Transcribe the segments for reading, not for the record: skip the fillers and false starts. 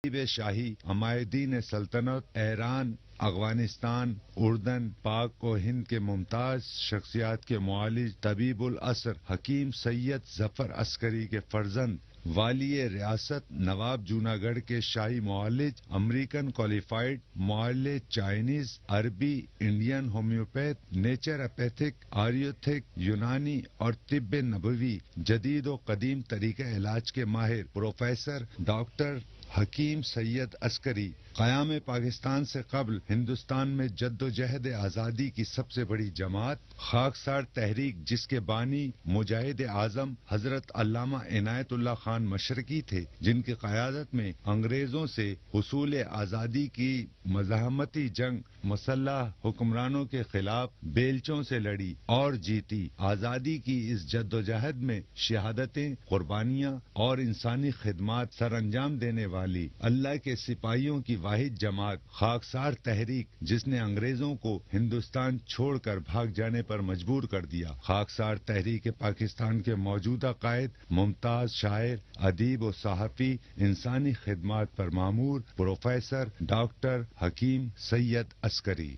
शाही अमायदीन सल्तनत, ईरान, अफगानिस्तान, उर्दन, पाक व हिंद के मुमताज शख्सियात के मुआलिज तबीबुल असर हकीम सैयद जफर अस्करी के फर्जंद, वालिय रियासत नवाब जूनागढ़ के शाही मुआलिज, अमेरिकन क्वालिफाइड मुआलिज, चाइनीज, अरबी, इंडियन होम्योपैथ, नेचुरोपैथिक, आयुर्वेदिक, यूनानी और तिब्ब नबवी जदीद व कदीम तरीके इलाज के माहिर प्रोफेसर डॉक्टर हकीम सैयद अस्करी क़याम पाकिस्तान से कबल हिंदुस्तान में जद्दोजहद आज़ादी की सबसे बड़ी जमात खाकसार तहरीक, जिसके बानी मुजाहिद आजम हजरत अल्लामा इनायतुल्लाह खान मशरकी थे, जिनकी क़यादत में अंग्रेजों से हुसूल आज़ादी की मज़ाहमती जंग मुसल्लह हुक्मरानों के खिलाफ बेलचों से लड़ी और जीती। आज़ादी की इस जद्दोजहद में शहादतें, कुर्बानियां और इंसानी खिदमात सर अंजाम देने वाली अल्लाह के सिपाहियों की वाहिद जमात खाकसार तहरीक, जिसने अंग्रेजों को हिंदुस्तान छोड़कर भाग जाने पर मजबूर कर दिया। खाकसार तहरीक पाकिस्तान के मौजूदा कायद मुमताज शायर, अदीब और सहाफ़ी, इंसानी खिदमात पर मामूर प्रोफेसर डॉक्टर हकीम सैयद अस्करी।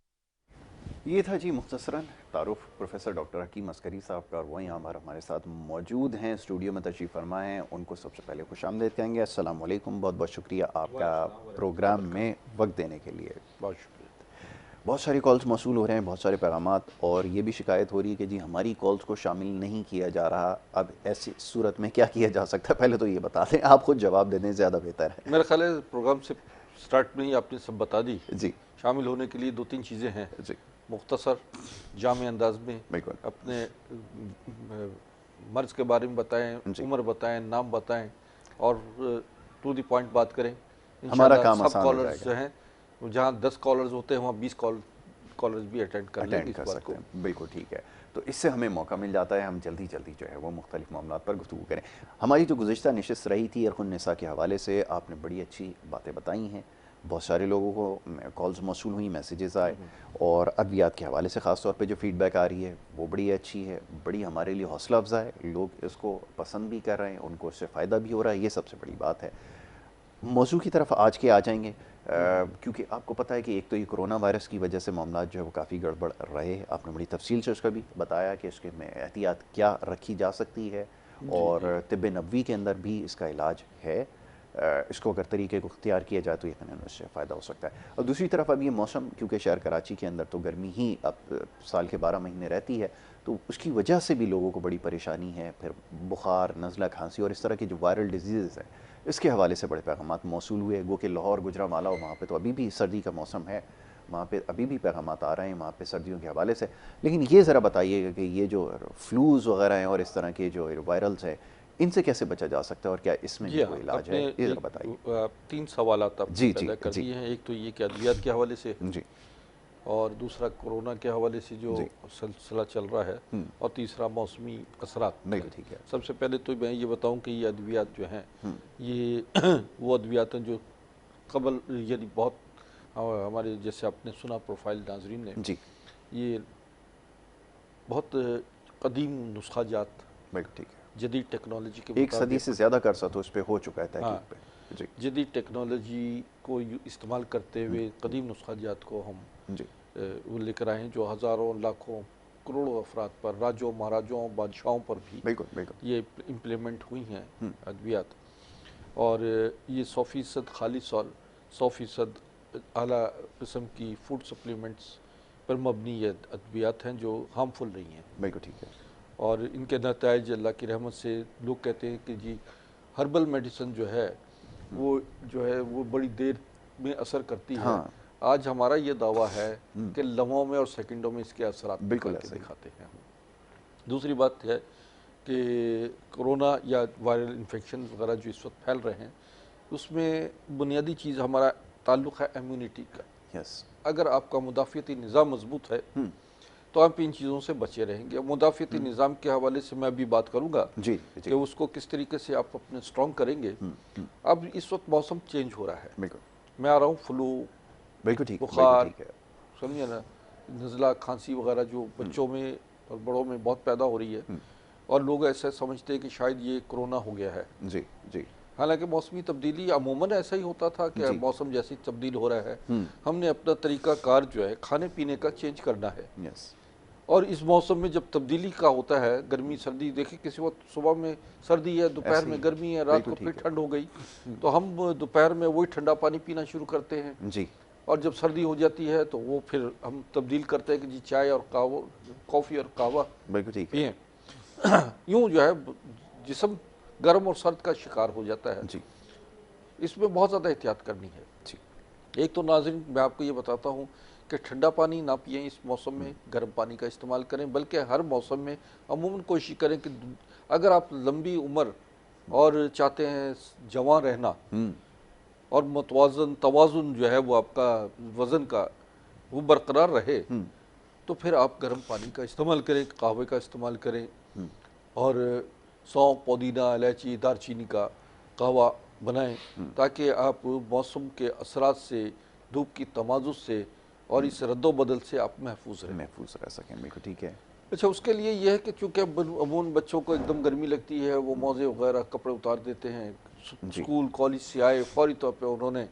ये था जी मुख्तसरन तारुफ प्रोफेसर डॉक्टर हकीम अस्करी साहब का, और वो यहाँ हमारे साथ मौजूद हैं, स्टूडियो में तशरीफ़ फरमा हैं। उनको सबसे पहले खुशामदीद कहेंगे। अस्सलाम वालेकुम, बहुत बहुत शुक्रिया आपका प्रोग्राम में वक्त देने के लिए। बहुत शुक्रिया। बहुत सारी कॉल्स मौसूल हो रहे हैं, बहुत सारे पैगामात, और ये भी शिकायत हो रही है कि जी हमारी कॉल्स को शामिल नहीं किया जा रहा। अब ऐसी सूरत में क्या किया जा सकता है, पहले तो ये बता दें, आप खुद जवाब दे दें, ज़्यादा बेहतर है। मेरा ख्याल है प्रोग्राम से स्टार्ट में ही आपने सब बता दी। जी शामिल होने के लिए दो तीन चीज़ें हैं। जी मुख्तसर जामे अंदाज में बिल्कुल अपने मर्ज़ के बारे में बताएं, जी। उम्र बताएं, नाम बताएं और टू द पॉइंट बात करें। हमारा इंशाल्लाह काम सब आसान हो कॉलर्स जाएगा। जो हैं, जहाँ 10 कॉलर्स होते हैं वहाँ 20 कॉलर्स भी अटेंड कर लेंगे अटेंड इस कर बात सकते को। हैं, बिल्कुल ठीक है। तो इससे हमें मौका मिल जाता है, हम जल्दी जल्दी जो है वो मुख्तलिफ मामलात पर गुफ्तगू करें। हमारी जो गुज़िश्ता नशिस्त रही थी अरखुन्निसा के हवाले से, आपने बड़ी अच्छी बातें बताई हैं। बहुत सारे लोगों को कॉल्स मौसूल हुई, मैसेजेस आए, और अद्वियात के हवाले से ख़ास तौर पे जो फ़ीडबैक आ रही है वो बड़ी अच्छी है, बड़ी हमारे लिए हौसला अफ़ज़ा है। लोग इसको पसंद भी कर रहे हैं, उनको इससे फ़ायदा भी हो रहा है, ये सबसे बड़ी बात है। मौजू की तरफ आज के आ जाएंगे, क्योंकि आपको पता है कि एक तो ये कोरोना वायरस की वजह से मामला जो है वो काफ़ी गड़बड़ रहे। आपने बड़ी तफसील से उसका भी बताया कि इसके में एहतियात क्या रखी जा सकती है, जी जी। और तिब्ब नबवी के अंदर भी इसका इलाज है। इसको अगर तरीके को इख्तियार किया जाए तो यकीनन उससे फ़ायदा हो सकता है। और दूसरी तरफ अब ये मौसम, क्योंकि शहर कराची के अंदर तो गर्मी ही अब साल के 12 महीने रहती है, तो उसकी वजह से भी लोगों को बड़ी परेशानी है। फिर बुखार, नज़ला, खांसी और इस तरह के जो वायरल डिजीज़ हैं, इसके हवाले से बड़े पैगामात मौसूल हुए। गो कि लाहौर, गुजरांवाला, वहाँ पे तो अभी भी सर्दी का मौसम है, वहाँ पे अभी भी पैगामात आ रहे हैं वहाँ पे सर्दियों के हवाले से। लेकिन ये ज़रा बताइएगा कि ये जो फ्लूज़ वगैरह हैं और इस तरह के जो वायरल्स हैं, इनसे कैसे बचा जा सकता है, और क्या इसमें जी भी हाँ, कोई इलाज अपने है, ये ज़रा बताइए। तीन सवाल आपने जी जी पैदा कर जी दिए हैं। एक तो ये कि अद्वियात के हवाले से, जी और दूसरा कोरोना के हवाले से जो जी सिलसिला चल रहा है, और तीसरा मौसमी असरात बिल्कुल है। ठीक है। सबसे पहले तो मैं ये बताऊं कि ये अद्वियात जो हैं, ये वो अद्वियात हैं जो कबल यानी बहुत हमारे, जैसे आपने सुना प्रोफाइल नाजरीन ने, जी ये बहुत कदीम नुस्खा जात बिल्कुल ठीक है। जदीद टेक्नोलॉजी के एक सदी से मुताबिक, ज़्यादा का अरसा तो इस पे हो चुका है तहकीक हाँ, पे। जी जदीद टेक्नोलॉजी को इस्तेमाल करते हुए कदीम नुस्खा जात को हम जी वो लेकर आए हैं, जो हज़ारों, लाखों, करोड़ों अफराद पर, राजों, महाराजों, बादशाहों पर भी बिल्कुल बिल्कुल। ये इम्प्लीमेंट हुई हैं अद्वियात। और ये 100% खालिस और 100% आला किस्म की फूड सप्लीमेंट्स पर मबनी ये अद्वियात हैं जो हार्मफुल नहीं हैं। बिल्कुल ठीक है। और इनके नताइज अल्लाह की रहमत से, लोग कहते हैं कि जी हर्बल मेडिसिन जो है वो बड़ी देर में असर करती है। हाँ आज हमारा ये दावा है कि लम्हों में और सेकंडों में इसके असरात बिल्कुल करके ऐसा ही। दिखाते हैं हम। दूसरी बात है कि कोरोना या वायरल इन्फेक्शन वगैरह जो इस वक्त फैल रहे हैं, उसमें बुनियादी चीज़ हमारा ताल्लुक़ है इम्यूनिटी का। यस। अगर आपका मुदाफ़ियती निज़ाम मजबूत है तो आप इन चीज़ों से बचे रहेंगे। मुदाफ़ियती निज़ाम के हवाले से मैं अभी बात करूँगा जी जी कि उसको किस तरीके से आप अपने स्ट्रॉन्ग करेंगे। अब इस वक्त मौसम चेंज हो रहा है, बिल्कुल मैं आ रहा हूँ फ्लू, बिल्कुल ठीक है। बिल्कुल बुखार, ठीक है। समझिए ना, नज़ला, खांसी वगैरह जो बच्चों में और बड़ों में बहुत पैदा हो रही है, और लोग ऐसा समझते हैं कि शायद ये कोरोना हो गया है। जी जी हालांकि मौसमी तब्दीली अमूमन ऐसा ही होता था कि मौसम जैसे ही तब्दील हो रहा है हमने अपना तरीका कार जो है खाने पीने का चेंज करना है। यस। और इस मौसम में जब तब्दीली का होता है, गर्मी सर्दी, देखिए किसी वक्त सुबह में सर्दी है, दोपहर में गर्मी है, रात को फिर ठंड हो गई, तो हम दोपहर में वही ठंडा पानी पीना शुरू करते हैं जी। और जब सर्दी हो जाती है तो वो फिर हम तब्दील करते हैं कि जी चाय और कॉफ़ी और कहवा पिए। यूँ जो है जिस्म गर्म और सर्द का शिकार हो जाता है जी। इसमें बहुत ज़्यादा एहतियात करनी है जी। एक तो नाज़रीन मैं आपको ये बताता हूँ कि ठंडा पानी ना पिएं इस मौसम में, गर्म पानी का इस्तेमाल करें, बल्कि हर मौसम में अमूमन कोशिश करें कि अगर आप लंबी उम्र और चाहते हैं जवान रहना और तवाज़ुन जो है वो आपका वज़न का वो बरकरार रहे, तो फिर आप गर्म पानी का इस्तेमाल करें, कहवे का इस्तेमाल करें और सौंफ, पुदीना, इलायची, दारचीनी का कहवा बनाएं ताकि आप मौसम के असरात से, धूप की तमाजुस से और इस रद्दोबदल से आप महफूज रह सकें। बिल्कुल ठीक है। अच्छा, उसके लिए यह है कि चूँकि अमूमन बच्चों को एकदम गर्मी लगती है, वो मोज़े वगैरह कपड़े उतार देते हैं, स्कूल कॉलेज से आए फौरी तौर पे उन्होंने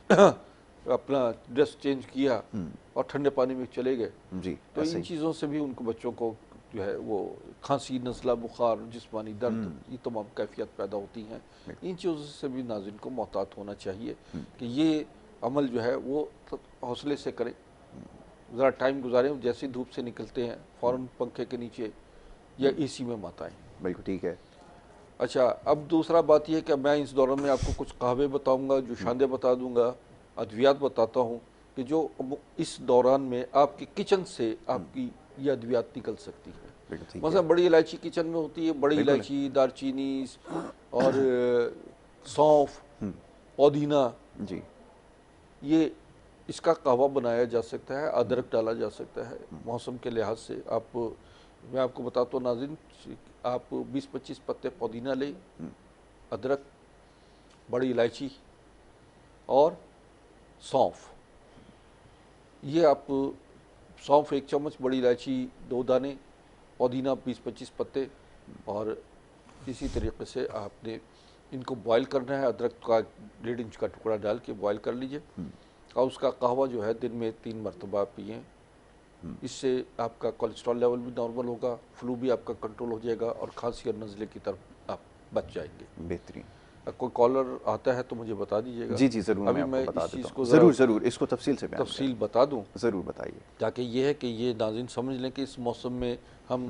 अपना ड्रेस चेंज किया और ठंडे पानी में चले गए जी। तो इन चीज़ों से भी उनको बच्चों को जो है वो खांसी, नज़ला, बुखार, जिस्मानी दर्द, ये तमाम कैफियत पैदा होती हैं। इन चीज़ों से भी नाज़रीन को मोहतात होना चाहिए कि ये अमल जो है वो हौसले से करें, ज़रा टाइम गुजारें, जैसे धूप से निकलते हैं फ़ौरन पंखे के नीचे या एसी में मत आएँ। बिल्कुल ठीक है। अच्छा, अब दूसरा बात यह है कि मैं इस दौरान में आपको कुछ कहवे बताऊंगा, जो शांदे बता दूंगा, अद्वियात बताता हूँ कि जो इस दौरान में आपके किचन से आपकी ये अद्वियात निकल सकती है। मतलब बड़ी इलायची किचन में होती है, बड़ी इलायची, दारचीनी और सौंफ, पुदीना जी, ये इसका कहवा बनाया जा सकता है, अदरक डाला जा सकता है। मौसम के लिहाज से मैं आपको बताता हूँ नाज़रीन, आप 20-25 पत्ते पुदीना लें, अदरक, बड़ी इलायची और सौंफ, ये आप सौंफ 1 चम्मच, बड़ी इलायची 2 दाने, पुदीना 20-25 पत्ते और इसी तरीके से आपने इनको बॉयल करना है। अदरक का 1.5 इंच का टुकड़ा डाल के बॉयल कर लीजिए और उसका कहवा जो है दिन में 3 मरतबा पिएँ। इससे आपका कोलेस्ट्रॉल लेवल भी नॉर्मल होगा, फ्लू भी आपका कंट्रोल हो जाएगा और खांसी और नज़ले की तरफ आप बच जाएंगे। बेहतरीन। कोई कॉलर आता है तो मुझे बता दीजिएगा। जी जी ज़रूर, अभी मैं इस चीज़ को ज़रूर इसको तफसील बता दूं। ज़रूर बताइए, ताकि ये है कि ये नाज़रीन समझ लें कि इस मौसम में हम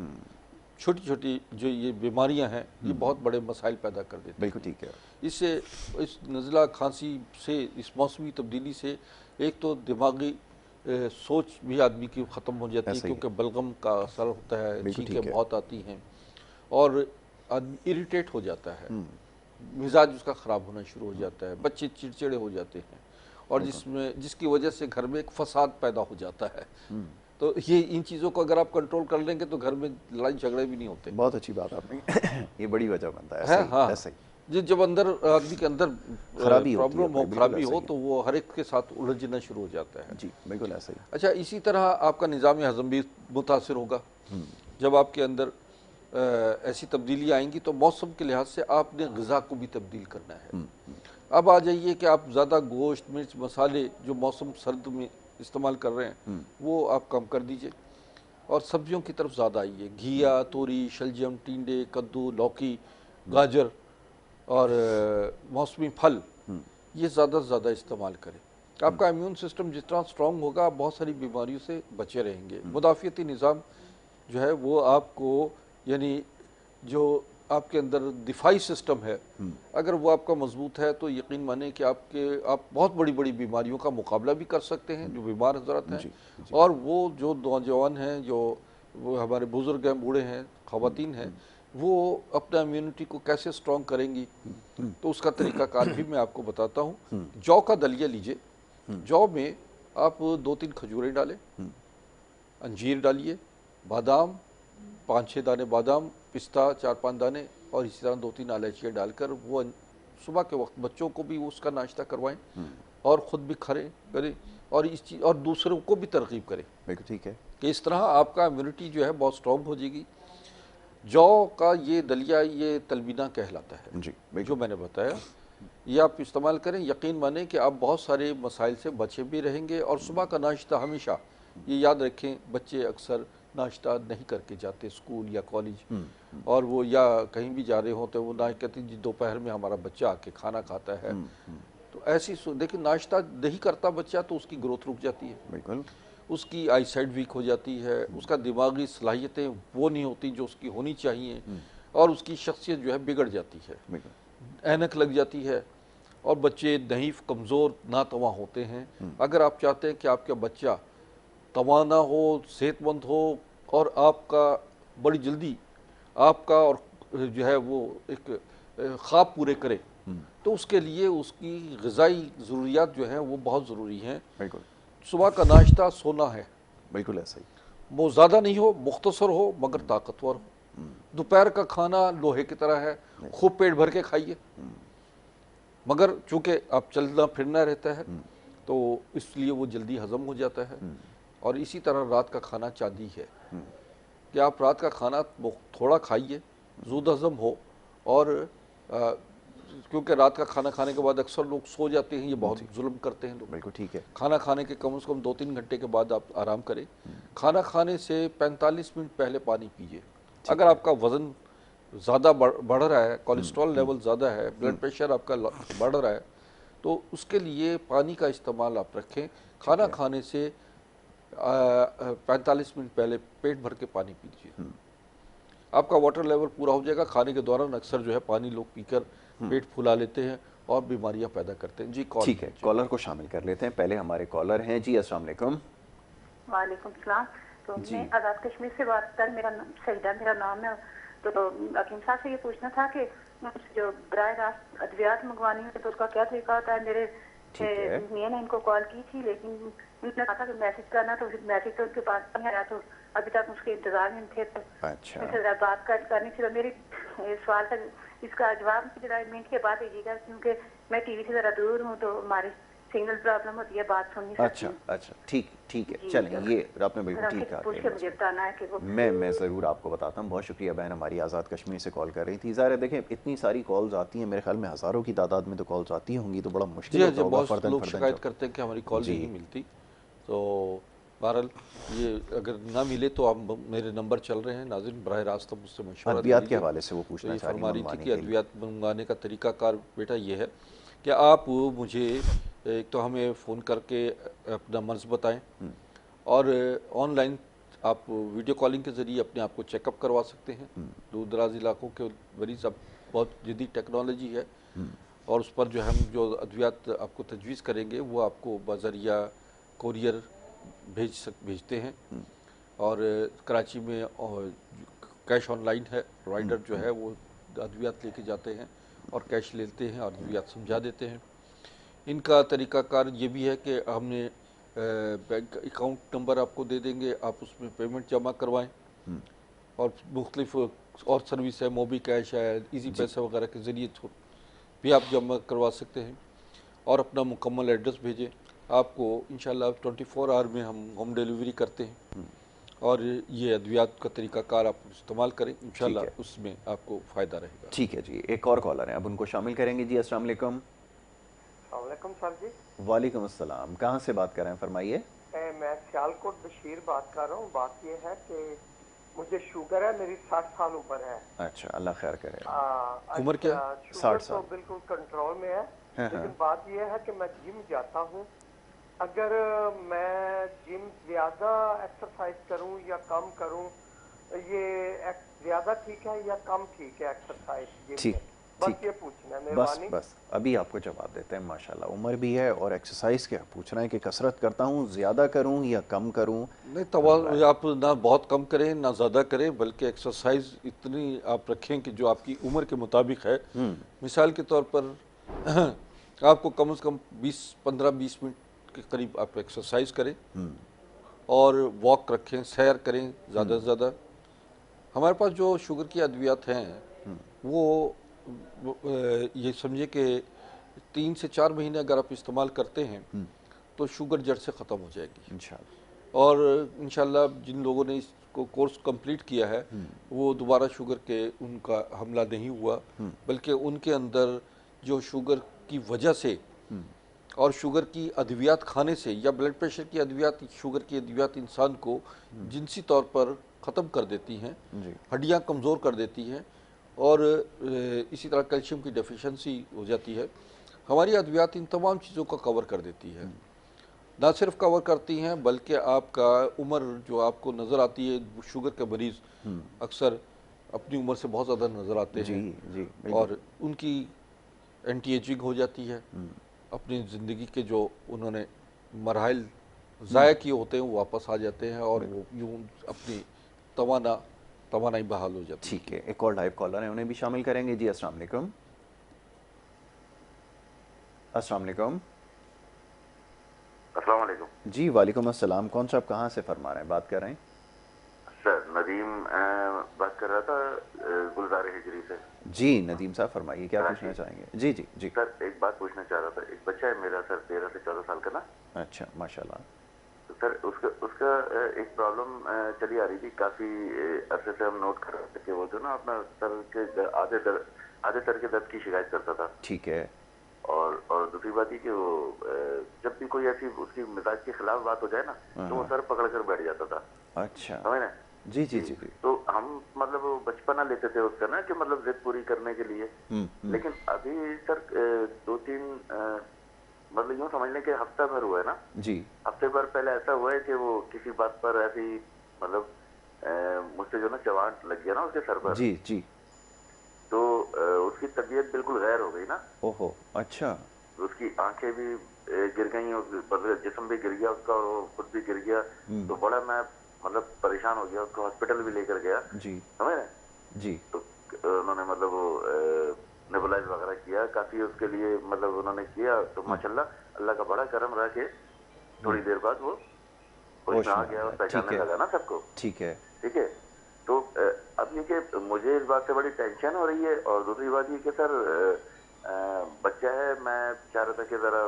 छोटी छोटी जो ये बीमारियां हैं ये बहुत बड़े मसाइल पैदा कर देती हैं। बिल्कुल ठीक है। इससे इस नज़ला खांसी से, इस मौसमी तब्दीली से एक तो दिमागी सोच भी आदमी की ख़त्म हो जाती है, क्योंकि बलगम का असर होता है, छींकें बहुत आती हैं और आदमी इरिटेट हो जाता है, मिजाज उसका ख़राब होना शुरू हो जाता है, बच्चे चिड़चिड़े हो जाते हैं और जिसकी वजह से घर में एक फसाद पैदा हो जाता है। तो ये इन चीज़ों को अगर आप कंट्रोल कर लेंगे तो घर में लड़ाई झगड़े भी नहीं होते। बहुत अच्छी बात आपने ये बड़ी वजह बनता है। हाँ, जब अंदर आदमी के अंदर खराबी हो तो वो हर एक के साथ उलझना शुरू हो जाता है। जी बिल्कुल ऐसा ही। अच्छा, इसी तरह आपका निज़ाम हज़म भी मुतासिर होगा। जब आपके अंदर ऐसी तब्दीली आएंगी तो मौसम के लिहाज से आपने ग़िज़ा को भी तब्दील करना है। अब आ जाइए कि आप ज़्यादा गोश्त, मिर्च, मसाले जो मौसम सर्द में इस्तेमाल कर रहे हैं वो आप कम कर दीजिए और सब्जियों की तरफ ज़्यादा आइए। घिया, तोरी, शलजम, टिंडे, कद्दू, लौकी, गाजर और मौसमी फल, ये ज़्यादा से ज़्यादा इस्तेमाल करें। आपका इम्यून सिस्टम जितना स्ट्रॉन्ग होगा आप बहुत सारी बीमारियों से बचे रहेंगे। मुदाफ़ियती निज़ाम जो है वो आपको, यानी जो आपके अंदर दिफाई सिस्टम है, अगर वो आपका मजबूत है तो यकीन माने कि आप बहुत बड़ी बड़ी बीमारियों का मुकाबला भी कर सकते हैं, जो बीमार हजरत हैं। और वो जो नौजवान हैं, जो वो हमारे बुज़ुर्ग हैं, बूढ़े हैं, ख़वातीन हैं, वो अपना इम्यूनिटी को कैसे स्ट्रॉन्ग करेंगी तो उसका तरीक़ाकार भी मैं आपको बताता हूँ। जौ का दलिया लीजिए, जौ में आप 2-3 खजूरें डालें, अंजीर डालिए, बादाम 5-6 दाने बादाम, पिस्ता 4-5 दाने और इसी तरह 2-3 इलायचियाँ डालकर वो सुबह के वक्त बच्चों को भी उसका नाश्ता करवाएं और ख़ुद भी करें और इस चीज़ और दूसरों को भी तरगीब करें। बिल्कुल ठीक है कि इस तरह आपका इम्यूनिटी जो है बहुत स्ट्रॉन्ग हो जाएगी। जौ का ये दलिया, ये तलबीना कहलाता है जी जो मैंने बताया, ये आप इस्तेमाल करें। यकीन माने कि आप बहुत सारे मसाइल से बचे भी रहेंगे। और सुबह का नाश्ता हमेशा ये याद रखें, बच्चे अक्सर नाश्ता नहीं करके जाते स्कूल या कॉलेज, और वो या कहीं भी जा रहे हो तो वो ना कहते जी दोपहर में हमारा बच्चा आके खाना खाता है। तो ऐसी देखिए, नाश्ता नहीं करता बच्चा तो उसकी ग्रोथ रुक जाती है, बिल्कुल, उसकी आई साइड वीक हो जाती है, उसका दिमागी सलाहियतें वो नहीं होती जो उसकी होनी चाहिए, और उसकी शख्सियत जो है बिगड़ जाती है, ऐनक लग जाती है, और बच्चे नहीफ, कमज़ोर, नातवा होते हैं। अगर आप चाहते हैं कि आपका बच्चा तवाना हो, सेहतमंद हो, और आपका बड़ी जल्दी आपका और जो है वो एक ख्वाब पूरे करे, तो उसके लिए उसकी ग़िज़ाई ज़रूरियात जो हैं वो बहुत ज़रूरी हैं। बिल्कुल, सुबह का नाश्ता सोना है, बिल्कुल ऐसा ही, वो ज़्यादा नहीं हो, मुख्तसर हो मगर ताकतवर हो। दोपहर का खाना लोहे की तरह है, खूब पेट भर के खाइए, मगर चूँकि आप चलना फिरना रहता है तो इसलिए वो जल्दी हज़म हो जाता है। और इसी तरह रात का खाना चांदी है कि आप रात का खाना थोड़ा खाइए, ज़ूद हज़म हो, और क्योंकि रात का खाना खाने के बाद अक्सर लोग सो जाते हैं, ये बहुत जुल्म करते हैं लोग। बिल्कुल ठीक है। खाना खाने के कम से कम 2-3 घंटे के बाद आप आराम करें। खाना खाने से 45 मिनट पहले पानी पीजिए। अगर आपका वज़न ज़्यादा बढ़ रहा है, कोलेस्ट्रॉल लेवल ज़्यादा है, ब्लड प्रेशर आपका बढ़ रहा है, तो उसके लिए पानी का इस्तेमाल आप रखें। खाना खाने से 45 मिनट पहले पेट भर के पानी पीजिए, आपका वाटर लेवल पूरा हो जाएगा। खाने के दौरान अक्सर जो है पानी लोग पीकर पेट फुला लेते हैं और बीमारियां पैदा करते हैं। जी कॉल, ठीक है, कॉलर को शामिल कर लेते हैं। पहले हमारे कॉलर हैं जी, अस्सलाम वालेकुम। वालेकुम सलाम। तो मैं आज़ाद कश्मीर से बात कर, मेरा सईदा मेरा नाम है। तो हकीम साहब से ये पूछना था कि जो बराह रास्त अद्वियात मंगवानी है तो उसका क्या तरीका होता है। मेरे मियां ने इनको कॉल की थी, लेकिन उन्होंने कहा था कि मैसेज करना, तो मैसेज तो उनके पास नहीं आया, तो अभी तक उसके इंतजार में थे। तो अच्छा, बात करनी थी। तो मेरी सवाल था, इसका जवाब जरा मिनट के बाद दीजिएगा, क्योंकि मैं टीवी से ज़रा दूर हूँ तो हमारी सिग्नल प्रॉब्लम होती है, बात सुन नहीं सकती। अच्छा, ठीक है, चलें, ये आपने बिल्कुल ठीक कहा। मैं ज़रूर आपको बताता हूँ। बहुत शुक्रिया बहन, हमारी आज़ाद कश्मीर से कॉल कर रही थी। ज़ाहिर है देखें, इतनी सारी कॉल्स आती हैं, मेरे ख्याल में हज़ारों की तादाद में तो कॉल्स आती होंगी, तो बड़ा मुश्किल होता होगा। बहुत लोग शिकायत करते हैं कि हमारी कॉल नहीं मिलती। तो बहरहाल ये अगर ना मिले तो आप, मेरे नंबर चल रहे हैं नाज़रीन, बराह रास्त मुझसे मशवरा अद्वियात के हवाले से वो पूछना फरमा रही थी कि अद्वियात मंगवाने का तरीकाकार बेटा ये है कि आप मुझे एक तो हमें फ़ोन करके अपना मर्ज़ बताएं, और ऑनलाइन आप वीडियो कॉलिंग के ज़रिए अपने आप को चेकअप करवा सकते हैं। दूर दराज इलाकों के मरीज़, अब बहुत जदीद टेक्नोलॉजी है, और उस पर जो हम जो अद्वियात आपको तजवीज़ करेंगे वो आपको बज़रिया कोरियर भेजते हैं। और कराची में कैश ऑनलाइन है, प्रोवाइडर जो है वो अद्वियात लेके जाते हैं और कैश लेते हैं और अद्वियात समझा देते हैं। इनका तरीक़ाकार ये भी है कि हमने बैंक अकाउंट नंबर आपको दे देंगे, आप उसमें पेमेंट जमा करवाएं, और मुख्तलिफ और सर्विस है, मोबी कैश है, इजी पैसा वगैरह के ज़रिए भी आप जमा करवा सकते हैं, और अपना मुकम्मल एड्रेस भेजें। आपको इंशाल्लाह 24 आवर में हम होम डिलीवरी करते हैं, और ये अद्वियात का तरीक़ाकार आप इस्तेमाल करें, इंशाल्लाह उसमें आपको फ़ायदा रहेगा। ठीक है जी, एक और कॉलर है, अब उनको शामिल करेंगे जी। अस्सलाम वालेकुम। सर जी। वालेकुम अस्सलाम, कहाँ से बात कर रहे हैं, फरमाइए। मैं सियालकोट बशीर बात कर रहा हूँ। बात ये है कि मुझे शुगर है, मेरी 60 साल उम्र है। अच्छा, अल्लाह खैर करे। उम्र क्या? 60 साल। तो बिल्कुल कंट्रोल में है, लेकिन बात यह है कि मैं जिम जाता हूँ। अगर मैं जिम ज्यादा एक्सरसाइज करूँ या कम करूँ, ये ज्यादा ठीक है या कम ठीक है एक्सरसाइज? ठीक, बस ये पूछना है। बस अभी आपको जवाब देते हैं। माशाल्लाह उम्र भी है और एक्सरसाइज क्या पूछ रहे हैं कि कसरत करता हूँ, ज़्यादा करूँ या कम करूँ? नहीं, तो आप ना बहुत कम करें ना ज़्यादा करें, बल्कि एक्सरसाइज इतनी आप रखें कि जो आपकी उम्र के मुताबिक है। मिसाल के तौर पर आपको कम से कम 15-20 मिनट के करीब आप एक्सरसाइज करें, और वॉक रखें, सैर करें ज़्यादा से ज़्यादा। हमारे पास जो शुगर की अद्वियात हैं वो ये समझिए कि 3 से 4 महीने अगर आप इस्तेमाल करते हैं तो शुगर जड़ से ख़त्म हो जाएगी इंशाअल्लाह। और इंशाअल्लाह जिन लोगों ने इसको कोर्स कंप्लीट किया है वो दोबारा शुगर के उनका हमला नहीं हुआ, बल्कि उनके अंदर जो शुगर की वजह से और शुगर की अद्वियात खाने से या ब्लड प्रेशर की अद्वियात, शुगर की अद्वियात इंसान को जिनसी तौर पर ख़त्म कर देती हैं, हड्डियाँ कमज़ोर कर देती हैं और इसी तरह कैल्शियम की डेफिशिएंसी हो जाती है। हमारी अद्वियात इन तमाम चीज़ों को कवर कर देती है, ना सिर्फ कवर करती हैं बल्कि आपका उम्र जो आपको नज़र आती है, शुगर के मरीज़ अक्सर अपनी उम्र से बहुत ज़्यादा नज़र आते हैं और उनकी एंटी एजिंग हो जाती है। अपनी ज़िंदगी के जो उन्होंने मरहल ज़ाया किए होते हैं वो वापस आ जाते हैं और वो यूँ अपनी तवानाई बहाल हो जाती है। ठीक है, एक और लाइव कॉलर है, उन्हें भी शामिल करेंगे जी। अस्सलाम वालेकुम। अस्सलाम वालेकुम। अस्सलाम वालेकुम जी वालेकुम अस्सलाम। कौन सा आप कहाँ से फरमा रहे हैं, बात कर रहे हैं? सर नदीम बात कर रहा था गुलजार हिजरी से। जी नदीम साहब फरमाइए, क्या पूछना चाहेंगे? जी जी जी सर एक बात पूछना चाह रहा था। एक बच्चा है मेरा सर 13 से 14 साल का ना। अच्छा माशाल्लाह। तो सर उसका एक प्रॉब्लम चली आ रही थी, काफ़ी अरसे से हम नोट कर रहे थे कि वो जो ना अपना सर के आधे सर के दर्द की शिकायत करता था। ठीक है। और दूसरी बात ये कि वो जब भी कोई ऐसी उसकी मिजाज के खिलाफ बात हो जाए ना तो वो सर पकड़ कर बैठ जाता था। अच्छा समझ ना? जी जी जी जी। तो हम मतलब वो बचपना लेते थे उसका ना कि मतलब जिद पूरी करने के लिए। लेकिन अभी सर 2-3 मतलब यूँ समझ लें कि हफ्ता भर हुआ है ना जी, हफ्ते भर पहले ऐसा हुआ है कि वो किसी बात पर ऐसी मतलब मुझसे जो ना चवाट लग गया ना उसके सर पर। जी जी। तो उसकी तबीयत बिल्कुल गैर हो गई ना। ओहो अच्छा। उसकी आंखें भी गिर गई, जिस्म भी गिर गया उसका, और वो खुद भी गिर गया। तो बड़ा मैं मतलब परेशान हो गया, उसको हॉस्पिटल भी लेकर गया। जी समझ रहे? जी। तो उन्होंने मतलब वो नेबुलाइज वगैरह किया, काफी उसके लिए मतलब उन्होंने किया। तो माशाल्लाह अल्लाह का बड़ा करम रहा कि थोड़ी देर बाद वो होश में आ गया और पहचानने लगा ना सबको। ठीक है। ठीक है। तो अब ये कि मुझे इस बात से बड़ी टेंशन हो रही है, और दूसरी बात ये कि सर बच्चा है, मैं चाह रहा था कि जरा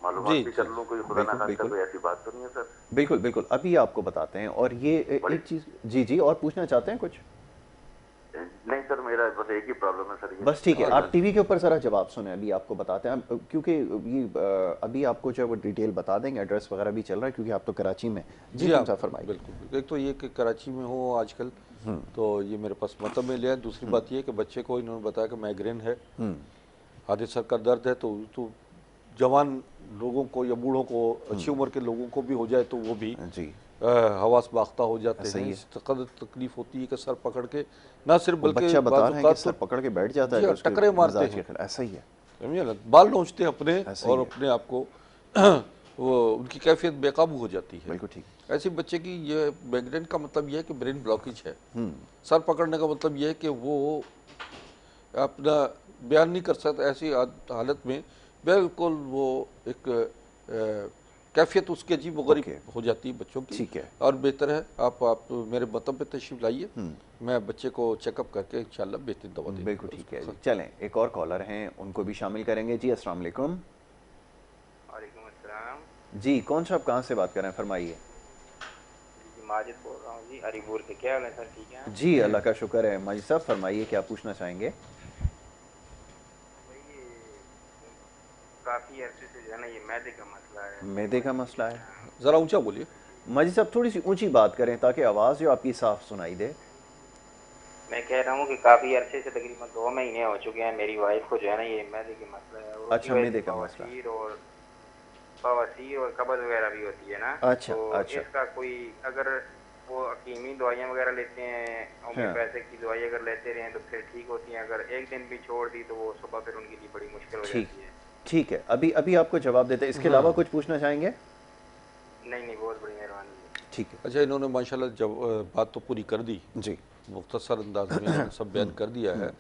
मालूमात भी कर लूं, कोई खुदा ना खास्ता कोई ऐसी बात तो नहीं है सर? बिल्कुल बिल्कुल, अभी आपको बताते हैं। और ये एक चीज, जी जी, और पूछना चाहते हैं कुछ? नहीं सर, मेरा बस एक ही प्रॉब्लम है सर ये। बस ठीक है, आप टीवी के ऊपर जरा जवाब सुने, अभी आपको बताते हैं। क्योंकि ये अभी आपको जो है वो डिटेल बता देंगे, एड्रेस वगैरह भी चल रहा है क्योंकि आप तो कराची में। जी साहब फरमाइए। बिल्कुल, एक तो ये कि कराची में हो आजकल, तो ये मेरे पास मतलब में लिया है। दूसरी बात ये कि बच्चे को इन्होंने बताया कि माइग्रेन है, आधे सर का दर्द है। तो जवान लोगों को या बूढ़ों को, अच्छी उम्र के लोगों को भी हो जाए तो वो भी जी हवास बाख्ता हो जाते हैं। इस कदर तकलीफ होती है कि सर पकड़ के ना सिर्फ बल्कि बच्चा बता रहे हैं कि सर पकड़ के बैठ जाता है, टकरे मारते हैं। ऐसा ही है, समझिए ना, बाल नोचते हैं अपने और अपने आप को वो उनकी कैफियत बेकाबू हो जाती है। बिल्कुल ठीक। ऐसे बच्चे की ये माइग्रेन का मतलब ये है कि ब्रेन ब्लॉकेज है। सर पकड़ने का मतलब ये है कि वो अपना बयान नहीं कर सकता। ऐसी हालत में बिल्कुल वो एक कैफियत उसकी अजीब गरीब हो जाती है बच्चों की। ठीक है। और बेहतर है आप मेरे मतब पे तशरीफ लाइए, मैं बच्चे को चेकअप करके इंशाल्लाह बेहतरीन दवा दूंगा। बिल्कुल ठीक है जी। चलें, एक और कॉलर हैं, उनको भी शामिल करेंगे। जी अस्सलाम वालेकुम। वालेकुम अस्सलाम जी, कौन सा आप कहाँ से बात कर रहे हैं, फरमाइए? माजिद बोल रहा हूँ जी, अरीपुर से। क्या हाल है सर, ठीक है? जी अल्लाह का शुक्र है। माजिद साहब फरमाइए, क्या पूछना चाहेंगे? काफ़ी अर्से से जो है ना ये मैदे का मसला है। मैदे का मसला है? ज़रा ऊंचा बोलिए। माजिद साहब थोड़ी सी ऊंची बात करें ताकि आवाज़ जो आपकी साफ सुनाई दे। मैं कह रहा हूँ कि काफ़ी अरसे से तकरीबन 2 महीने हो चुके हैं मेरी वाइफ को जो है ना ये मैदे का मसला है। और अच्छा, मैदे का मसला। बवासीर और कब्ज़ वगैरह भी होती है ना। अच्छा तो अच्छा। इसका कोई, अगर वो हकीमी दवाइयाँ वगैरह लेते हैं, होम्योपैथिक की दवाई अगर लेते रहे तो फिर ठीक होती हैं। अगर एक दिन भी छोड़ दी तो वो सुबह फिर उनके लिए बड़ी मुश्किल हो जाती है। ठीक है, अभी आपको जवाब देते हैं। इसके अलावा कुछ पूछना चाहेंगे? नहीं, बहुत बड़ी मेहरबानी। ठीक है। अच्छा, इन्होंने माशाल्लाह जब बात तो पूरी कर दी जी, मुख्तसर अंदाज में इन्होंने सब बयान कर दिया है।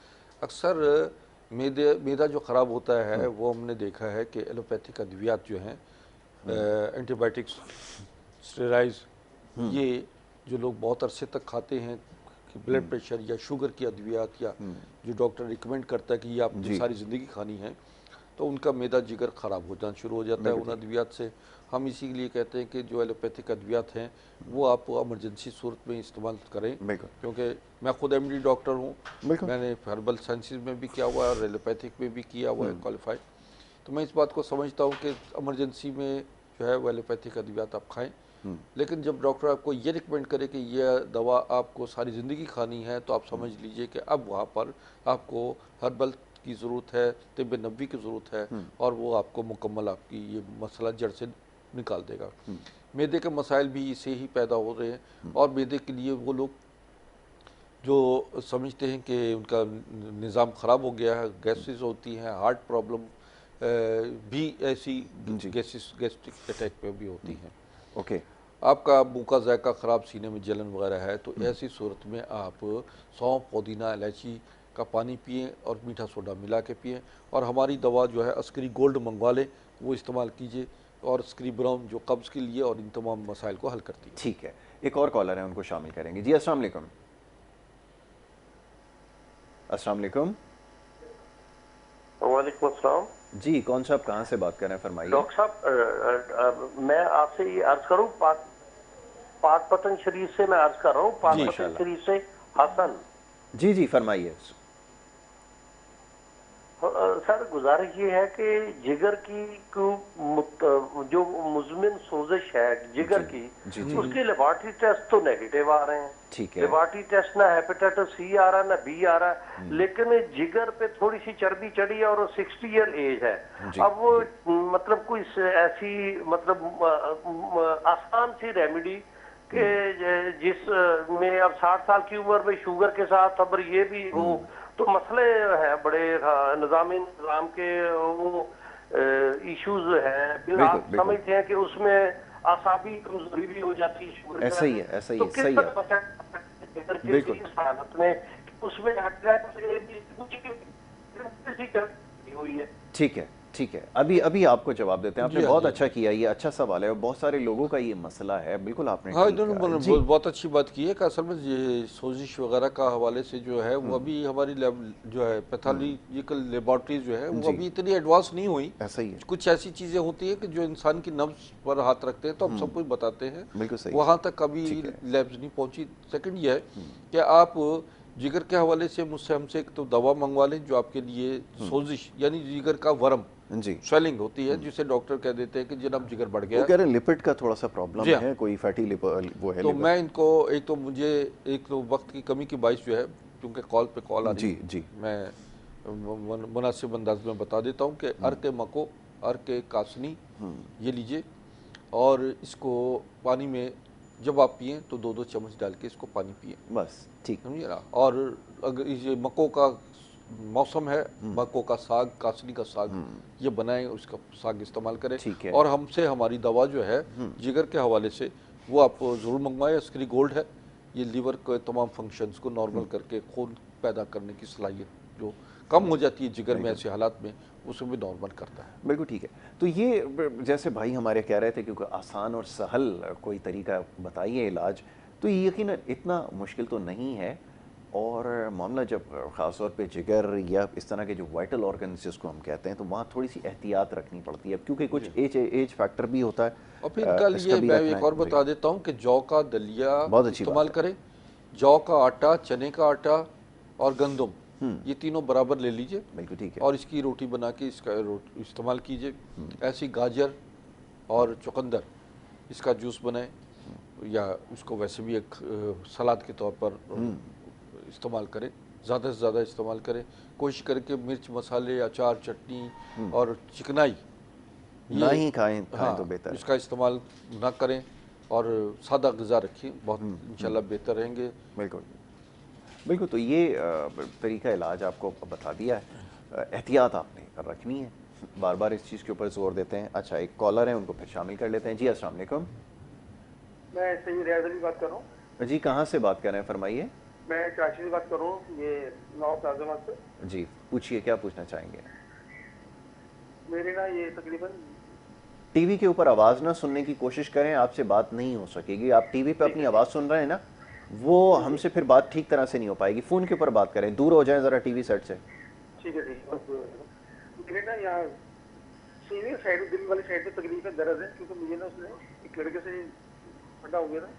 अक्सर मैदा जो ख़राब होता है वो हमने देखा है कि एलोपैथिक अद्वियात जो हैं, एंटीबायोटिक्स, स्टेरॉइड्स, ये जो लोग बहुत अरसे तक खाते हैं कि ब्लड प्रेशर या शुगर की अद्वियात, या जो डॉक्टर रिकमेंड करता है कि ये आपकी सारी ज़िंदगी खानी है, तो उनका मैदा जिगर ख़राब हो जाना शुरू हो जाता है उन अद्वियात से। हम इसीलिए कहते हैं कि जो एलोपैथिक अद्वियात हैं वो आप इमरजेंसी सूरत में इस्तेमाल करें, क्योंकि मैं खुद MD डॉक्टर हूँ, मैंने हर्बल साइंसेज में भी किया हुआ है और एलोपैथिक में भी किया हुआ है क्वालिफाइड। तो मैं इस बात को समझता हूँ कि इमरजेंसी में जो है वो एलोपैथिक अद्वियात आप खाएँ, लेकिन जब डॉक्टर आपको ये रिकमेंड करे कि यह दवा आपको सारी ज़िंदगी खानी है तो आप समझ लीजिए कि अब वहाँ पर आपको हर्बल की ज़रूरत है, तिब्ब नबवी की ज़रूरत है, और वो आपको मुकम्मल आपकी ये मसला जड़ से निकाल देगा। मैदे के मसाइल भी इससे ही पैदा हो रहे हैं, और मैदे के लिए वो लोग जो समझते हैं कि उनका निज़ाम ख़राब हो गया है, गैसेस होती हैं, हार्ट प्रॉब्लम भी ऐसी गैस्ट्रिक अटैक पे भी होती हैं। ओके, आपका मुँह का जायका ख़राब, सीने में जलन वगैरह है, तो ऐसी सूरत में आप सौंफ, पुदीना, इलायची का पानी पिएं और मीठा सोडा मिला के पिएं, और हमारी दवा जो है अस्करी गोल्ड मंगवा लें, वो इस्तेमाल कीजिए, और अस्करी ब्राउन जो कब्ज़ के लिए और इन तमाम मसाइल को हल करती है। ठीक है, एक और कॉलर है, उनको शामिल करेंगे। जी अस्सलाम वालेकुम। अस्सलाम वालेकुम। वालेकुम अस्सलाम। जी, कौन साहब कहाँ से बात कर रहे हैं, फरमाइए। डॉक्टर साहब, मैं आपसे ये अर्ज करूँ, पाक पतन शरीफ से मैं अर्ज कर रहा हूँ, पाक पतन शरीफ से हसन। जी जी, फरमाइए। सर गुजारिश ये है कि जिगर की जो मुज़मिन सोजिश है जिगर की, उसके लेबॉर्टरी टेस्ट तो नेगेटिव आ रहे हैं। ठीक है, लेबॉर्टरी टेस्ट ना हेपेटाइटिस C आ रहा, ना B आ रहा, लेकिन जिगर पे थोड़ी सी चर्बी चढ़ी है और 60 ईयर एज है। अब वो मतलब कोई ऐसी मतलब आसान सी रेमेडी के जिस में अब 60 साल की उम्र में शुगर के साथ अब ये भी हो, तो मसले हैं बड़े निज़ाम के, वो इश्यूज हैं। आप समझते हैं कि उसमें आसाबी कमजोरी भी हो जाती है शुगर। ऐसा ही है, ऐसा ही है, सही है, बिल्कुल। हालत में उसमें हुई है। ठीक है, ठीक है, अभी आपको जवाब देते हैं। आपने बहुत अच्छा किया, ये अच्छा सवाल है और बहुत सारे लोगों का ये मसला है। बिल्कुल आपने बहुत अच्छी बात की है कि असल में ये सोजिश वगैरह का हवाले से जो है वो अभी हमारी जो है पैथोलॉजिकल लेबॉर्ट्रीज जो है वो अभी इतनी एडवांस नहीं हुई। ऐसा ही है, कुछ ऐसी चीज़ें होती है कि जो इंसान की नब्ज पर हाथ रखते हैं तो हम सब कुछ बताते हैं, बिल्कुल सही, वहाँ तक कभी लैब्स नहीं पहुँची। सेकंड ये है कि आप जिगर के हवाले से मुझसे हमसे एक तो दवा मंगवा लें जो आपके लिए सोजिश यानी जिगर का वर्म जी स्वेलिंग होती है, जिसे डॉक्टर कह देते हैं कि जनाब जिगर बढ़ गया, वो कह रहे हैं लिपिड का थोड़ा सा प्रॉब्लम है, कोई फैटी लिवर वो है। तो मैं इनको एक तो मुझे एक तो वक्त की कमी की बाइस जो है, क्योंकि कॉल पे कॉल आ रही है, जी मैं मुनासिब अंदाज में बता देता हूँ कि अर्क मको, अर्क कासनी ये लीजिए, और इसको पानी में जब आप पिएं तो 2-2 चम्मच डाल के इसको पानी पिएं, बस, ठीक समझिए ना। और अगर ये मको का मौसम है, मको का साग, कासनी का साग ये बनाएं, उसका साग इस्तेमाल करें। और हमसे हमारी दवा जो है जिगर के हवाले से वो आप ज़रूर मंगवाएं। अस्करी गोल्ड है, ये लीवर के तमाम फंक्शंस को नॉर्मल करके खून पैदा करने की सलाहियत जो कम हो जाती है जिगर में ऐसे हालात में, उसे भी नॉर्मल करता है। बिल्कुल ठीक है। तो ये जैसे भाई हमारे कह रहे थे क्योंकि आसान और सहल कोई तरीका बताइए इलाज, तो ये यकीनन इतना मुश्किल तो नहीं है। और मामला जब ख़ासतौर पे जिगर या इस तरह के जो वाइटल ऑर्गन्स जिसको हम कहते हैं, तो वहाँ थोड़ी सी एहतियात रखनी पड़ती है, क्योंकि कुछ एज फैक्टर भी होता है। और फिर कल ये मैं एक और बता देता हूँ कि जौ का दलिया इस्तेमाल करें, जौ का आटा, चने का आटा और गंदम, ये तीनों बराबर ले लीजिए, बिल्कुल ठीक है, और इसकी रोटी बना के इसका इस्तेमाल कीजिए। ऐसी गाजर और चुकंदर इसका जूस बनाएं, या उसको वैसे भी एक सलाद के तौर पर इस्तेमाल करें, ज़्यादा से ज़्यादा इस्तेमाल करें। कोशिश करें कि मिर्च मसाले, अचार, चटनी और चिकनाई ना ही खाएं तो बेहतर, इसका इस्तेमाल ना करें और सादा ग़िज़ा रखिए, बहुत इंशाल्लाह बेहतर रहेंगे। बिल्कुल बिल्कुल। तो ये तरीका इलाज आपको बता दिया है, एहतियात आपने रखनी है, बार बार इस चीज़ के ऊपर जोर देते हैं। अच्छा, एक कॉलर है, उनको फिर शामिल कर लेते हैं। जी अस्सलाम वालेकुम। मैं सही रियाज अली बात कर रहा हूँ। जी, कहाँ से बात कर रहे हैं, फरमाइए। मैं कराची से बात कर रहा हूँ, ये नॉर्थ आजमाबाद से। जी पूछिए, क्या पूछना चाहेंगे। मेरे ना ये तकरीबन टीवी के ऊपर आवाज़ ना सुनने की कोशिश करें, आपसे बात नहीं हो सकेगी। आप टीवी पे अपनी आवाज़ सुन रहे हैं ना, वो हमसे फिर बात ठीक तरह से नहीं हो पाएगी। फ़ोन के ऊपर बात करें, दूर हो जाए ज़रा टीवी सेट से। ठीक है ठीक है। मेरे ना यहाँ सीने साइड, दिल वाली साइड में तकलीफ है, दर्द है, क्योंकि मुझे ना उसने एक लड़के से फटा हो गया था,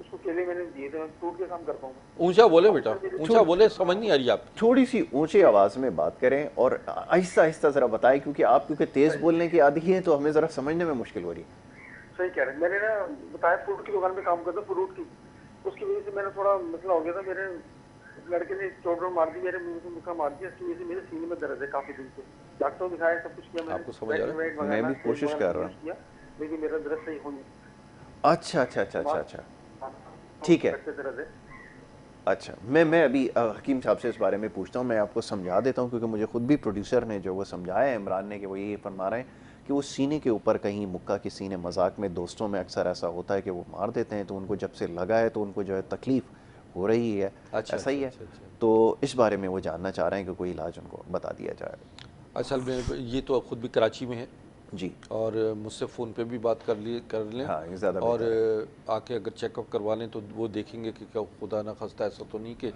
उसको केले मैंने दिए थे, मैं टूट के काम कर पाऊंगा। ऊंचा बोले बेटा, ऊंचा बोले, समझ नहीं आ रही आप। थोड़ी सी ऊंची आवाज में बात करें और आहिस्ता आहिस्ता जरा बताएं, क्योंकि आप क्योंकि तेज बोलने की आदी हैं तो हमें जरा समझने में मुश्किल हो रही है। सही कह रहे हैं। मैंने ना बताया फ्रूट की दुकान पे काम करता, फ्रूट की, उसकी वजह से मेरा थोड़ा मसला हो गया था। मेरे लड़के ने चोट मार दी, मेरे मुंह से मुक्का मार दिया, इसकी वजह से मेरे सीने में दर्द है काफी दिन से। डॉक्टर को दिखाया, सब कुछ किया मैंने, आपको समझ आ रहा है? मैं भी कोशिश कर रहा हूँ, लेकिन मेरा दर्द सही हो नहीं। अच्छा अच्छा अच्छा अच्छा अच्छा, ठीक है। अच्छा, मैं अभी हकीम साहब से इस बारे में पूछता हूँ, मैं आपको समझा देता हूँ, क्योंकि मुझे खुद भी प्रोड्यूसर ने जो वो समझाया है इमरान ने कि वो ये फरमा रहे हैं कि वो सीने के ऊपर कहीं मुक्का किसी ने मजाक में, दोस्तों में अक्सर ऐसा होता है कि वो मार देते हैं, तो उनको जब से लगा है तो उनको जो है तकलीफ हो रही है। अच्छा, ऐसा ही है। तो इस बारे में वो जानना चाह रहे हैं कि कोई इलाज उनको बता दिया जाए। असल में ये तो खुद भी कराची में है जी, और मुझसे फ़ोन पे भी बात कर लें। हाँ, ये ज़्यादा और आके अगर चेकअप करवा लें तो वो देखेंगे कि क्या खुदा ना खास्ता ऐसा तो नहीं कि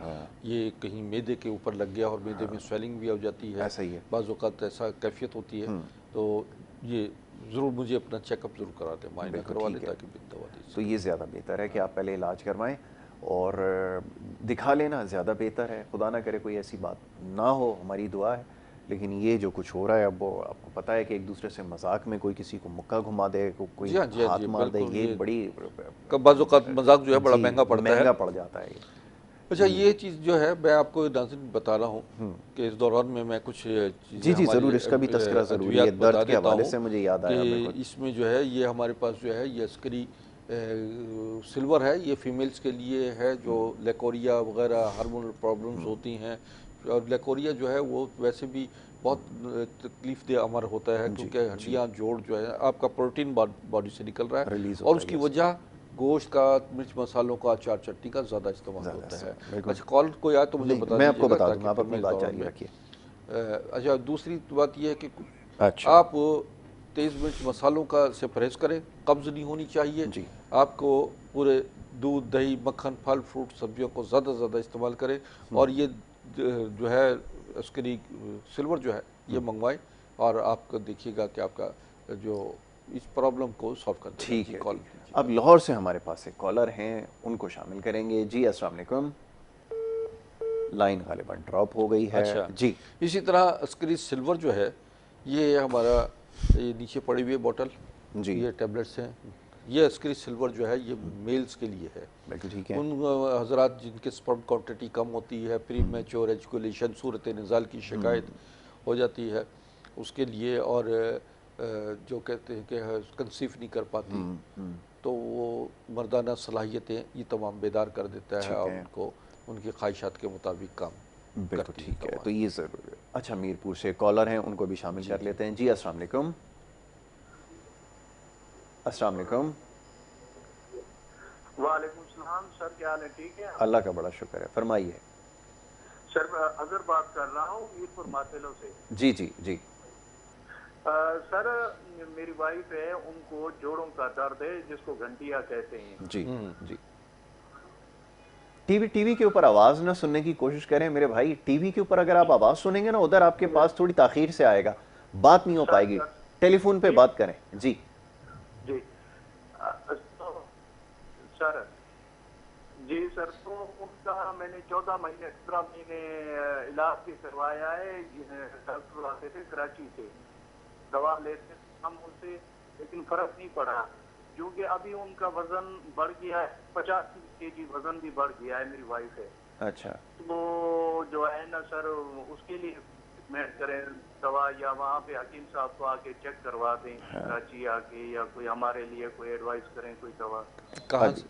ये कहीं मैदे के ऊपर लग गया और मैदे में स्वेलिंग भी हो जाती है, ऐसा ही है, बाज़ औक़ात ऐसा कैफियत होती है। तो ये ज़रूर मुझे अपना चेकअप ज़रूर करा दें, मायना करवा लें, ताकि दवा दे। तो ये ज़्यादा बेहतर है कि आप पहले इलाज करवाएं और दिखा लेना ज़्यादा बेहतर है। खुदा ना करे कोई ऐसी बात ना हो, हमारी दुआ है। लेकिन ये जो कुछ हो रहा है, अब वो आपको पता है कि एक दूसरे से मजाक में कोई किसी को मुक्का घुमा दे, कोई हाथ मार दे, ये बड़ी मजाक जो है बड़ा महंगा पड़ जाता है। अच्छा, ये चीज़ जो है मैं आपको नाज़रीन बता रहा हूँ कि इस दौरान में मैं कुछ जी ज़रूर, इसका भी तज़किरा ज़रूरी है, दर्द के हवाले से मुझे याद आया कि इसमें जो है ये हमारे पास जो है ये अस्करी सिल्वर है, ये फीमेल्स के लिए है, जो लेकोरिया वगैरह हार्मोनल प्रॉब्लम्स होती हैं। और लेकोरिया जो है वो वैसे भी बहुत तकलीफ दे अमर होता है, क्योंकि हड्डियाँ जोड़ जो है आपका प्रोटीन बॉडी से निकल रहा है, और उसकी वजह गोश्त का, मिर्च मसालों का, अचार चटनी का ज़्यादा इस्तेमाल होता है। अच्छा, कॉल कोई आया तो मुझे बता, मैं आपको बता दूंगा, आप अपनी बात जारी रखिए। अच्छा, दूसरी बात यह है कि आप तेज़ मिर्च मसालों का से परहेज़ करें, कब्ज़ नहीं होनी चाहिए जी। आपको पूरे दूध, दही, मक्खन, फल, फ्रूट, सब्जियों को ज़्यादा से ज़्यादा इस्तेमाल करें, और ये जो है अस्करी सिल्वर जो है ये मंगवाएं, और आपको देखिएगा कि आपका जो इस प्रॉब्लम को सॉल्व कर देगा। ठीक है। कॉल अब लाहौर से हमारे पास एक कॉलर हैं, उनको शामिल करेंगे। जी अस्सलाम वालेकुम। लाइन गालिबन ड्रॉप हो गई है। अच्छा जी, इसी तरह अस्करी सिल्वर जो है ये हमारा, ये नीचे पड़ी हुई है बोतल जी, ये टैबलेट्स हैं। ये अस्करी सिल्वर जो है ये मेल्स के लिए है, बिल्कुल ठीक है। उन हजरात जिनके स्पर्म क्वांटिटी कम होती है, प्री मैच्योर एजुकेशन, सूरत निज़ाल की शिकायत हो जाती है उसके लिए, और जो कहते हैं कि कंसीव नहीं कर पाती, तो वो मर्दाना सलाहियतें ये तमाम बेदार कर देता है और उनको उनकी ख्वाहिशात के मुताबिक काम बिल्कुल ठीक है। तो ये ज़रूर है। अच्छा, मीरपुर से कॉलर हैं, उनको भी शामिल कर लेते हैं। जी अस्सलाम वालेकुम। अस्सलाम वालेकुम। वालेकुम सलाम सर, क्या हाल है? ठीक है, अल्लाह का बड़ा शुक्र है, फरमाइए। सर अगर बात कर रहा हूँ मीरपुर मातेलो से। जी जी जी। सर मेरी वाइफ है, उनको जोड़ों का दर्द है जिसको घंटिया कहते हैं। जी जी। टीवी के ऊपर आवाज ना सुनने की कोशिश करें मेरे भाई। टीवी के ऊपर अगर आप आवाज सुनेंगे ना, उधर आपके पास थोड़ी ताखीर से आएगा, बात नहीं हो पाएगी। टेलीफोन पे बात करें। जी जी। सर जी सर, तो उनका मैंने 14 महीने 15 महीने इलाज भी करवाया है। डॉक्टर आते थे कराची से, दवा लेते हम उनसे, लेकिन फर्क नहीं पड़ा, क्योंकि अभी उनका वजन बढ़ गया है, 50 kg वजन भी बढ़ गया है। मेरी वाइफ है। अच्छा, तो जो है ना सर, उसके लिए ट्रीटमेंट करें दवा, या वहाँ पे हकीम साहब को आके चेक करवा दें कराची आके, या कोई हमारे लिए कोई एडवाइस करें कोई दवा।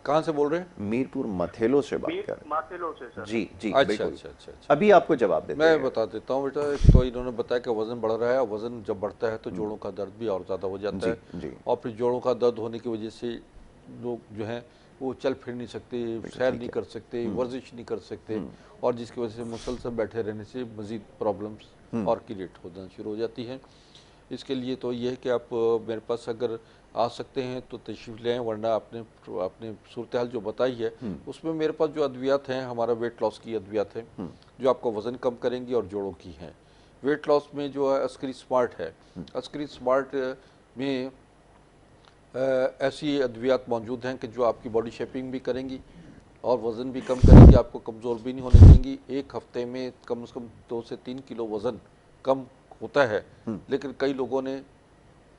कहाँ से बोल रहे हैं? मीरपुर मथेलो से बात कर रहे हैं। माथेलो से सर। जी जी, अच्छा बिल्कुल। अच्छा। अभी आपको जवाब देते मैं बता देता हूँ बेटा। तो इन्होंने बताया कि वजन बढ़ रहा है, वजन जब बढ़ता है तो जोड़ों का दर्द भी और ज़्यादा हो जाता है जी। और फिर जोड़ों का दर्द होने की वजह से लोग जो हैं वो चल फिर नहीं सकते, सैर नहीं कर सकते, वर्जिश नहीं कर सकते, और जिसकी वजह से मुसलसल बैठे रहने से मज़ीद प्रॉब्लम्स और क्रिएट होना शुरू हो जाती हैं। इसके लिए तो ये है कि आप मेरे पास अगर आ सकते हैं तो तशरीफ़ लें, वरना आपने सूरत हाल जो बताई है उसमें मेरे पास जो अद्वियात हैं, हमारा वेट लॉस की अद्वियात हैं जो आपको वज़न कम करेंगी और जोड़ों की हैं। वेट लॉस में जो है अस्करी स्मार्ट है। अस्करी स्मार्ट में ऐसी अद्वियात मौजूद हैं कि जो आपकी बॉडी शेपिंग भी करेंगी और वज़न भी कम करेंगी, आपको कमज़ोर भी नहीं होने देंगी। एक हफ्ते में कम से कम 2 से 3 किलो वज़न कम होता है, लेकिन कई लोगों ने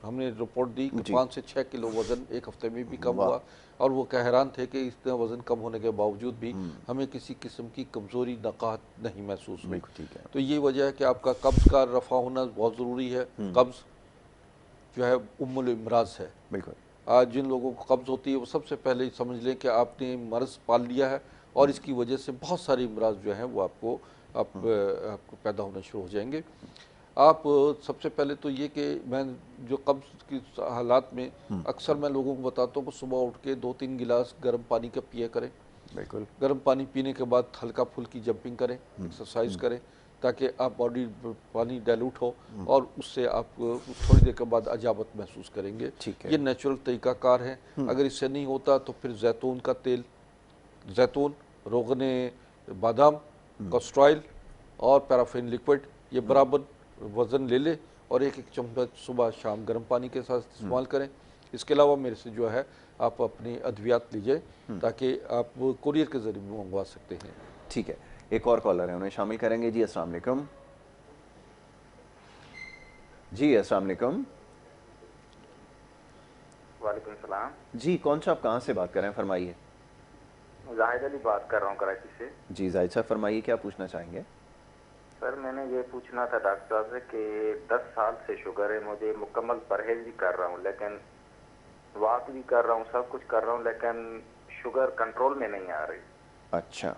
हमने रिपोर्ट दी कि 5 से 6 किलो वज़न एक हफ्ते में भी कम हुआ, और वो कह हैरान थे कि इतना वज़न कम होने के बावजूद भी हमें किसी किस्म की कमज़ोरी नकाहत नहीं महसूस हुई। तो ये वजह है कि आपका कब्ज़ का रफ़ा होना बहुत ज़रूरी है। कब्ज़ जो है उम्मुल इमराज है। बिल्कुल। आज जिन लोगों को कब्ज़ होती है वो सबसे पहले समझ लें कि आपने मर्ज़ पाल लिया है, और इसकी वजह से बहुत सारी इमराज जो हैं वो आपको पैदा होने शुरू हो जाएंगे। आप सबसे पहले तो ये कि मैं जो कब्ज़ की हालात में अक्सर मैं लोगों को बताता हूँ कि सुबह उठ के 2-3 गिलास गर्म पानी का पिया करें। बिल्कुल। गर्म पानी पीने के बाद हल्का फुल्की जंपिंग करें, एक्सरसाइज करें, ताकि आप बॉडी पानी डाइल्यूट हो और उससे आप थोड़ी देर के बाद अजाबत महसूस करेंगे। ये नेचुरल तरीक़ाकार है। अगर इससे नहीं होता तो फिर जैतून का तेल, जैतून, रोगने बादाम, कोस्ट्रॉइल और पैराफिन लिक्विड, ये बराबर वज़न ले ले और एक चम्मच सुबह शाम गर्म पानी के साथ इस्तेमाल करें। इसके अलावा मेरे से जो है आप अपनी अद्वियात लीजिए ताकि आप कुरियर के ज़रिए मंगवा सकते हैं। ठीक है, एक और कॉलर है, उन्हें शामिल करेंगे। जी अस्सलाम वालेकुम। जी अस्सलाम वालेकुम। वालेकुम सलाम। जी कौन सा, आप कहाँ से बात कर रहे हैं, फरमाइए। जाहिद अली बात कर रहा हूँ कराची से। जी जाहिद साहब फरमाइए, क्या पूछना चाहेंगे? सर मैंने ये पूछना था डॉक्टर साहब से कि 10 साल से शुगर है, मुझे मुकम्मल परहेज भी कर रहा हूँ, लेकिन वॉक भी कर रहा हूँ, सब कुछ कर रहा हूँ, लेकिन शुगर कंट्रोल में नहीं आ रही। अच्छा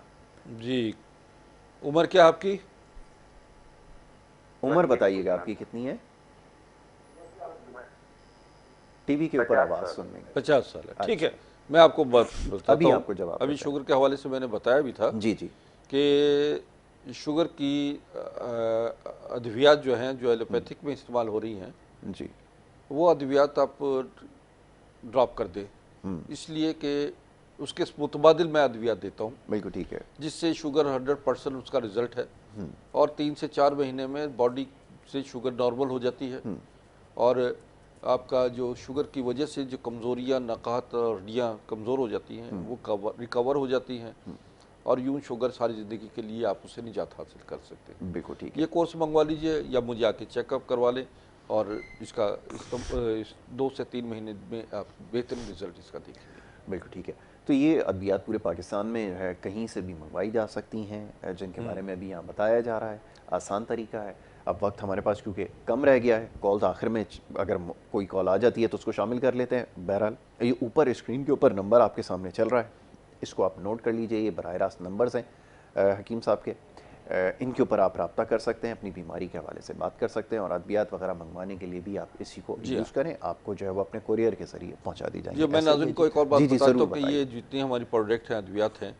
जी, उम्र क्या आपकी? उम्र बताइएगा आपकी कितनी है? टीवी के ऊपर आवाज सुनने। 50 साल है। ठीक है, मैं आपको बताता अभी आपको जवाब अभी शुगर के हवाले से मैंने बताया भी था। जी जी, कि शुगर की अद्वियात जो हैं जो एलोपैथिक में इस्तेमाल हो रही हैं जी, वो अद्वियात आप ड्रॉप कर दें, इसलिए कि उसके मुतबादिल मैं अद्वियात देता हूँ। बिल्कुल ठीक है, जिससे शुगर 100% उसका रिजल्ट है और 3 से 4 महीने में बॉडी से शुगर नॉर्मल हो जाती है और आपका जो शुगर की वजह से जो कमज़ोरियाँ, नकाहत और हड्डियाँ कमज़ोर हो जाती हैं वो रिकवर हो जाती हैं और यूं शुगर सारी ज़िंदगी के लिए आप उससे निजात हासिल कर सकते हैं। बिल्कुल ठीक है। ये कोर्स मंगवा लीजिए या मुझे आके चेकअप करवा लें और इसका 2 से 3 महीने में आप बेहतरीन रिजल्ट इसका देखेंगे। बिल्कुल ठीक है। तो ये अद्वियात पूरे पाकिस्तान में है, कहीं से भी मंगवाई जा सकती हैं, जिनके बारे में अभी यहाँ बताया जा रहा है। आसान तरीका है। अब वक्त हमारे पास क्योंकि कम रह गया है, कॉल्स आखिर में अगर कोई कॉल आ जाती है तो उसको शामिल कर लेते हैं। बहरहाल ये ऊपर स्क्रीन के ऊपर नंबर आपके सामने चल रहा है, इसको आप नोट कर लीजिए। ये बराह रास्त नंबर्स हैं हकीम साहब के, इनके ऊपर आप रब्ता कर सकते हैं, अपनी बीमारी के हवाले से बात कर सकते हैं और अद्वियात वगैरह मंगवाने के लिए भी आप इसी को यूज़ करें, आपको जो है वो अपने कुरियर के जरिए पहुंचा दी जाएगी। मैं नाज़रीन को एक और बात बताता हूँ कि ये जितनी हमारी प्रोडक्ट हैं, अद्वियात हैं,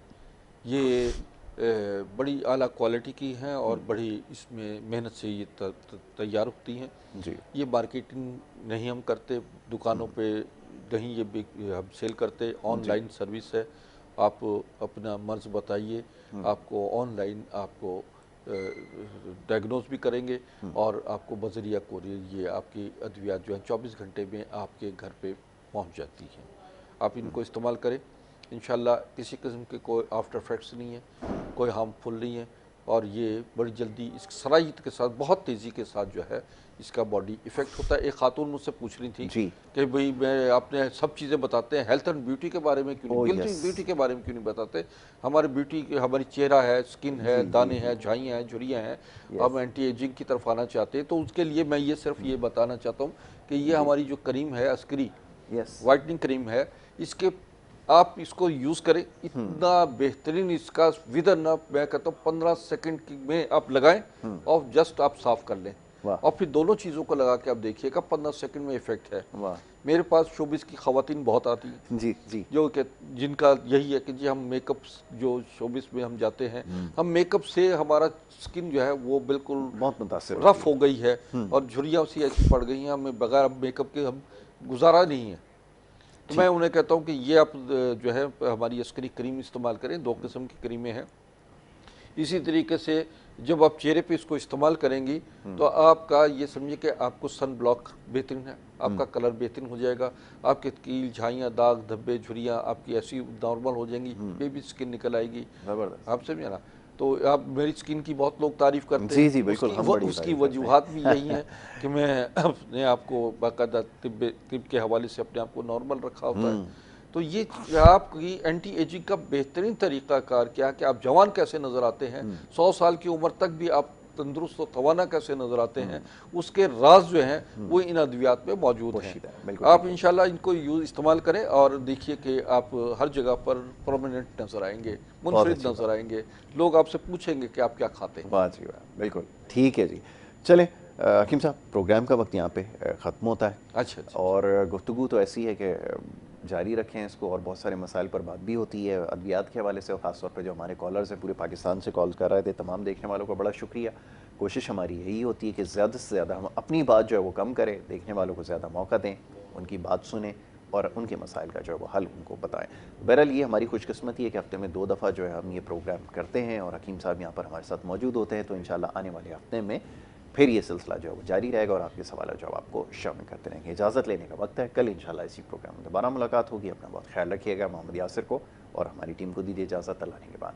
ये बड़ी आला क्वालिटी की हैं और बड़ी इसमें मेहनत से ये तैयार होती हैं जी। ये मार्केटिंग नहीं हम करते, दुकानों पे नहीं ये हम सेल करते, ऑनलाइन सर्विस है। आप अपना मर्ज़ बताइए, आपको ऑनलाइन आपको डायग्नोज भी करेंगे और आपको बज़रिया कोरियर ये आपकी अद्वियात जो है 24 घंटे में आपके घर पे पहुंच जाती हैं। आप इनको इस्तेमाल करें, इंशाल्लाह किसी किस्म के कोई आफ्टर इफेक्ट्स नहीं है, कोई हार्मफुल नहीं है और ये बड़ी जल्दी इस सलाहियत के साथ, बहुत तेज़ी के साथ जो है इसका बॉडी इफेक्ट होता है। एक खातून मुझसे पूछ रही थी कि भाई मैं आपने सब चीज़ें बताते हैं, हेल्थ एंड ब्यूटी के बारे में क्यों नहीं, ब्यूटी के बारे में क्यों नहीं बताते? हमारी ब्यूटी, हमारी चेहरा है, स्किन है, दाने हैं, झाइयाँ हैं, झुर्रियाँ हैं, हम एंटी एजिंग की तरफ आना चाहते हैं। तो उसके लिए मैं ये सिर्फ ये बताना चाहता हूँ कि ये हमारी जो क्रीम है अस्करी वाइटनिंग क्रीम है, इसके आप इसको यूज़ करें, इतना बेहतरीन इसका विदन मैं कहता हूँ 15 सेकंड में आप लगाएं और जस्ट आप साफ कर लें और फिर दोनों चीज़ों को लगा के आप देखिएगा 15 सेकंड में इफेक्ट है। मेरे पास शोबिस की ख़वातीन बहुत आती हैं जी जी, जो कि जिनका यही है कि जी हम मेकअप, जो शोबिस में हम जाते हैं, हम मेकअप से हमारा स्किन जो है वो बिल्कुल बहुत मुतासिर रफ हो गई है और झुर्रियाँ सी ऐसी पड़ गई हैं, हमें बगैर मेकअप के हम गुजारा नहीं है। तो मैं उन्हें कहता हूँ कि ये आप जो है हमारी अस्करी क्रीम इस्तेमाल करें। 2 किस्म की क्रीमें हैं। इसी तरीके से जब आप चेहरे पे इसको इस्तेमाल करेंगी तो आपका ये समझिए कि आपको सन ब्लॉक बेहतरीन है, आपका कलर बेहतरीन हो जाएगा, आपके कील, झाइयाँ, दाग, धब्बे, झुर्रियाँ आपकी ऐसी नॉर्मल हो जाएंगी, बेबी स्किन निकल आएगी। आप समझे ना? तो आप मेरी स्किन की बहुत लोग तारीफ करते हैं। जी बिल्कुल, उसकी वजूहात भी यही हैं कि मैं अपने आप को बाकायदा तिब के हवाले से अपने आप को नॉर्मल रखा होता है। तो ये आपकी एंटी एजिंग का बेहतरीन तरीक़ाकार क्या कि आप जवान कैसे नज़र आते हैं, 100 साल की उम्र तक भी आप तंदुरुस्त और तवाना कैसे नज़र आते हैं, उसके राज जो हैं वो इन अद्वियात में मौजूद हैं। आप इंशाल्लाह इनको इस्तेमाल करें और देखिए कि आप हर जगह पर परमानेंट नज़र आएंगे, मुनफरिद नज़र आएंगे, लोग आपसे पूछेंगे कि आप क्या खाते हैं। वाह जी वाह, बिल्कुल ठीक है जी। चलें हकीम साहब, प्रोग्राम का वक्त यहाँ पे ख़त्म होता है। अच्छा। और गुफ्तगू तो ऐसी है कि जारी रखें इसको, और बहुत सारे मसाइल पर बात भी होती है अद्वियात के हवाले से, और ख़ास तौर पे जो हमारे कॉलर्स हैं पूरे पाकिस्तान से कॉल कर रहे थे, तमाम देखने वालों का बड़ा शुक्रिया। कोशिश हमारी यही होती है कि ज़्यादा से ज़्यादा हम अपनी बात जो है वो कम करें, देखने वालों को ज़्यादा मौका दें, उनकी बात सुनें और उनके मसाइल का जो है वो हल उनको बताएं। बहरहाल ये हमारी खुशकिस्मती है कि हफ्ते में 2 दफ़ा जो है हम ये प्रोग्राम करते हैं और हकीम साहब यहाँ पर हमारे साथ मौजूद होते हैं। तो इंशाल्लाह आने वाले हफ्ते में फिर ये सिलसिला जो है वो जारी रहेगा और आपके सवाल जो आपको शामिल करते रहेंगे। इजाज़त लेने का वक्त है, कल इंशाल्लाह इसी प्रोग्राम में दोबारा मुलाकात होगी। अपना बहुत ख्याल रखिएगा। मोहम्मद यासिर को और हमारी टीम को दीजिए इजाज़त। अल्लाह के बाद।